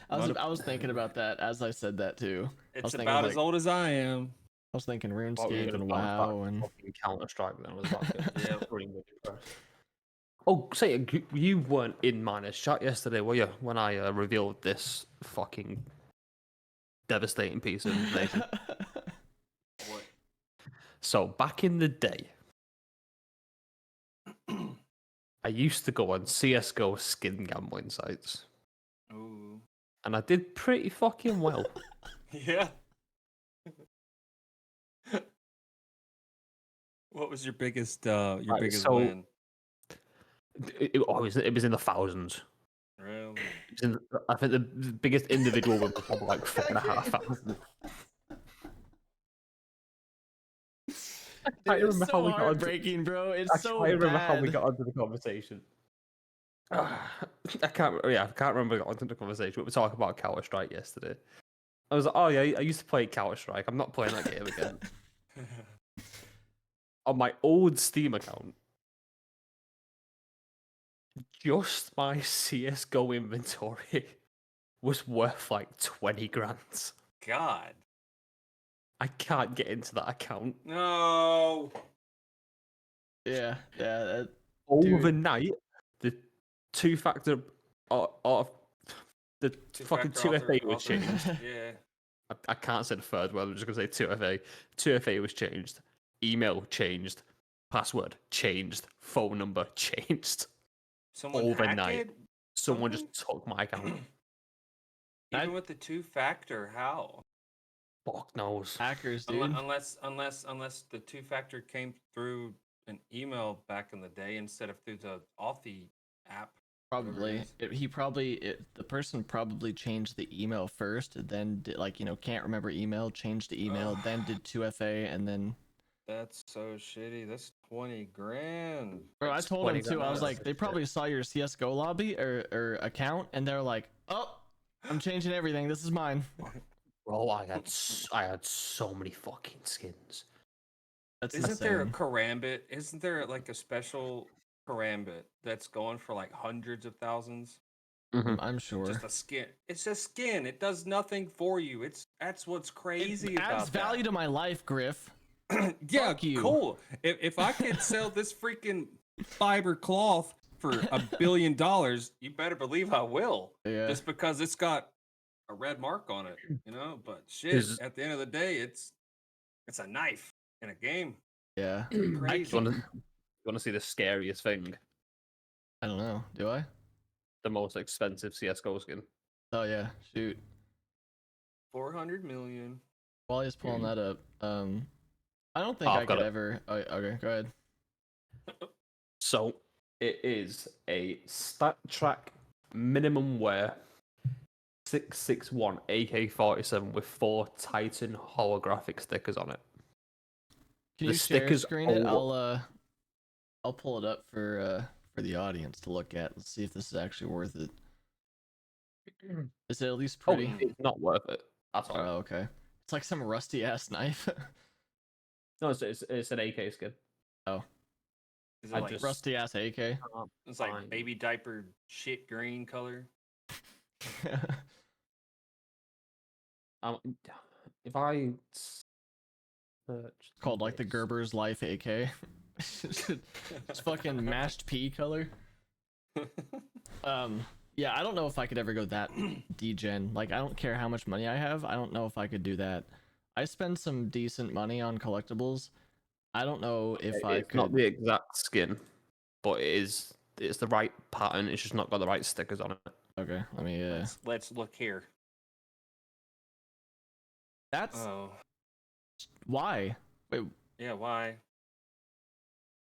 I was thinking about that as I said that too. It's thinking about like- as old as I am. I was thinking Thought we were RuneScape gonna and bounce back WoW to and fucking Counter-Strike, then I was like, Yeah. pretty much impressed. Oh, say you weren't in Miners chat yesterday, were you? When I revealed this fucking devastating piece of information. What? So back in the day, I used to go on CS:GO skin gambling sites, Ooh. and I did pretty fucking well. Yeah. What was your biggest Right, biggest so- win? It was in the thousands. Really? It was in, I think the biggest individual one was probably like 4,500. I Dude, remember it's how so we got onto- heartbreaking, bro. It's I so can't remember how we bad. got onto the conversation. I can't remember got onto the conversation. We were talking about Counter Strike yesterday. I was like, oh yeah, I used to play Counter Strike. I'm not playing that game again. On my old Steam account, just my CS:GO inventory was worth like 20 grand. God. I can't get into that account. No. Yeah. Dude. Overnight, the two-factor the fucking Two-factor 2FA was changed. Yeah. I can't say the third word. I'm just gonna say 2FA. 2FA was changed. Email changed. Password changed. Phone number changed. Someone Overnight. hacked it? Someone just took my account. Even with the two-factor, how? Fuck knows. Hackers, dude. Unless the two-factor came through an email back in the day instead of through the Authy app. Probably. whatever it is. The person probably changed the email first, then did, like, can't remember email, changed the email, then did 2FA, and then. That's so shitty. That's 20 grand. Bro, I That's told him 20 too. I grand. was like, That's they shit. probably saw your CS:GO lobby or account, and they're like, oh, I'm changing everything. This is mine. Bro, I had so many fucking skins. That's Isn't there a insane. karambit? Isn't there like a special karambit that's going for like hundreds of thousands? I'm sure. Just a skin. It's a skin. It does nothing for you. That's what's crazy It about adds value to my life, Griff. that. Yeah, Fuck you. cool. If I could sell this freaking fiber cloth for $1 billion, you better believe I will. Yeah. Just because it's got a red mark on it, But shit, Is- at the end of the day, it's a knife in a game. Yeah. Crazy. You want to see the scariest thing? I don't know. Do I? the most expensive CS:GO skin. Oh yeah, shoot. 400 million. While he's pulling that up, I don't think Oh, I I've got could it. ever. Oh, okay, go ahead. So it is a Stat Track minimum wear 661 AK-47 with 4 Titan holographic stickers on it. Can The you share stickers screen it? all- I'll pull it up for the audience to look at. Let's see if this is actually worth it. Is it at least Oh, pretty? it's not worth it at all. Oh, okay. It's like some rusty ass knife. No, it's an AK skin. Oh, Is it I like just- rusty ass AK. it's like fine. baby diaper shit green color? If I search Called like the this- Gerber's Life AK. It's fucking mashed pea color. Yeah, I don't know if I could ever go that degen. Like, I don't care how much money I have. I don't know if I could do that. I spend some decent money on collectibles. I don't know if I it's not could. the exact skin, but it's the right pattern. It's just not got the right stickers on it. Okay, let me. Let's look here. That's Oh, why. Wait, yeah. Why?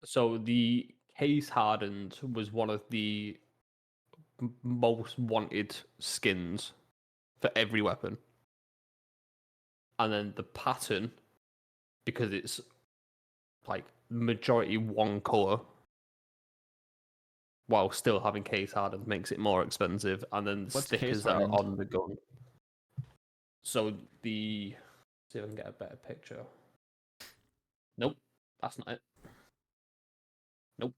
So the case hardened was one of the most wanted skins for every weapon, and then the pattern, because it's like majority one color, while still having case hardened, makes it more expensive. And then the What's case stickers that are hardened? on the gun. So see if I can get a better picture. Nope, that's not it. Nope.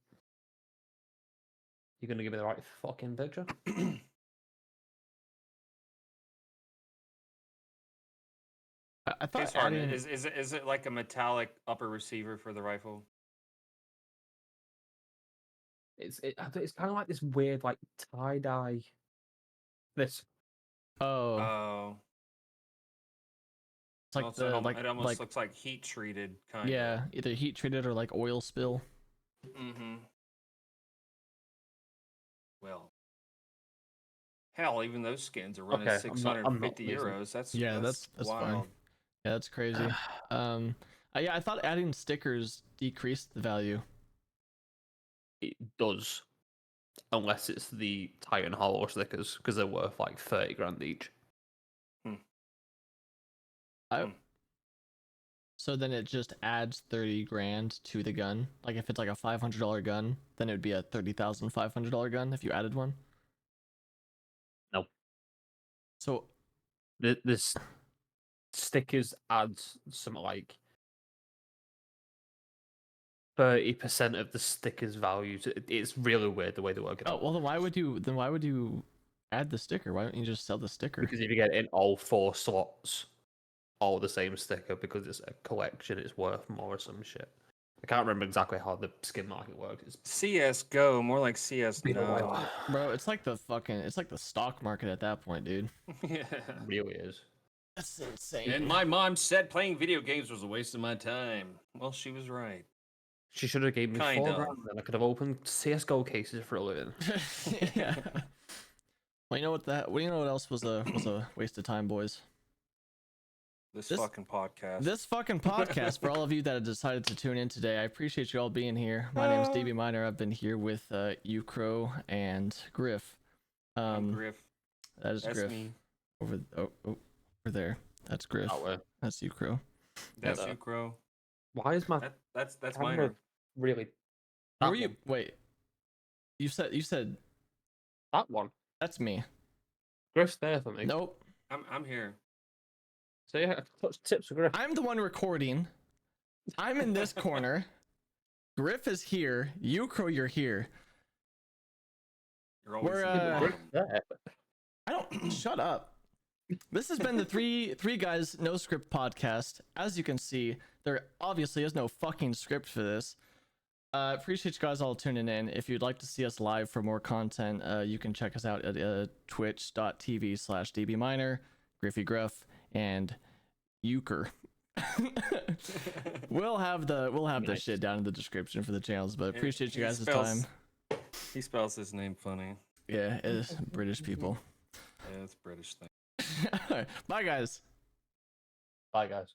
You're gonna give me the right fucking picture? I thought Case hardened. adding. Is it like a metallic upper receiver for the rifle? It's kind of like this weird like tie dye. This Oh, Oh, it's like also, the like it almost like looks like heat treated kind yeah, either heat treated or like oil spill. Mm-hmm. Well, hell, even those skins are running Okay, I'm not 650 pleased. euros. That's Yeah, that's fine. wild. Yeah, that's crazy. Yeah, I thought adding stickers decreased the value. it does, unless it's the Titan Hollow stickers because they're worth like 30 grand each. So then it just adds 30 grand to the gun. Like if it's like a $500 gun, then it would be a $30,500 gun if you added one. Nope. So This stickers adds something like 30% of the stickers value. It's really weird the way they work it oh out. well, then why would you add the sticker? Why don't you just sell the sticker? Because if you get in all 4 slots, all the same sticker, because it's a collection, it's worth more or some shit. I can't remember exactly how the skin market works. It's CS:GO, more like CS been a no. while. Bro, it's like the stock market at that point, dude. Yeah. It really is. That's insane. And my mom said playing video games was a waste of my time. Well, she was right. She should have gave me Kind 4 of. grand, and I could have opened CS:GO cases for a living. Yeah. Well, you know what else was a waste of time, boys? This This- fucking podcast. This fucking podcast for all of you that have decided to tune in today. I appreciate you all being here. My name is DB Miner. I've been here with Ucro and Griff. I'm Griff. That is That's Griff me. over over there. That's Griff. That way. That's Ucro. That's Yeah. you, Crow. Why is my That's camera mine. really Who that are you? one? Wait. You said That one? that's me. Griff's there for me. Nope. I'm here. So yeah, touch tips for Griff. I'm the one recording. I'm in this corner. Griff is here. Ucro, you're here. You're always We're, in the uh, bottom. There. I don't shut up. This has been the three guys no script podcast. As you can see, there obviously is no fucking script for this. Appreciate you guys all tuning in. If you'd like to see us live for more content, you can check us out at twitch.tv/dbminer, Griffy Gruff, and Euchre. we'll have the Nice. shit down in the description for the channels, but He- appreciate you he guys' spells- time. He spells his name funny. Yeah, it is British people. Yeah, it's British thing. Bye, guys. Bye, guys.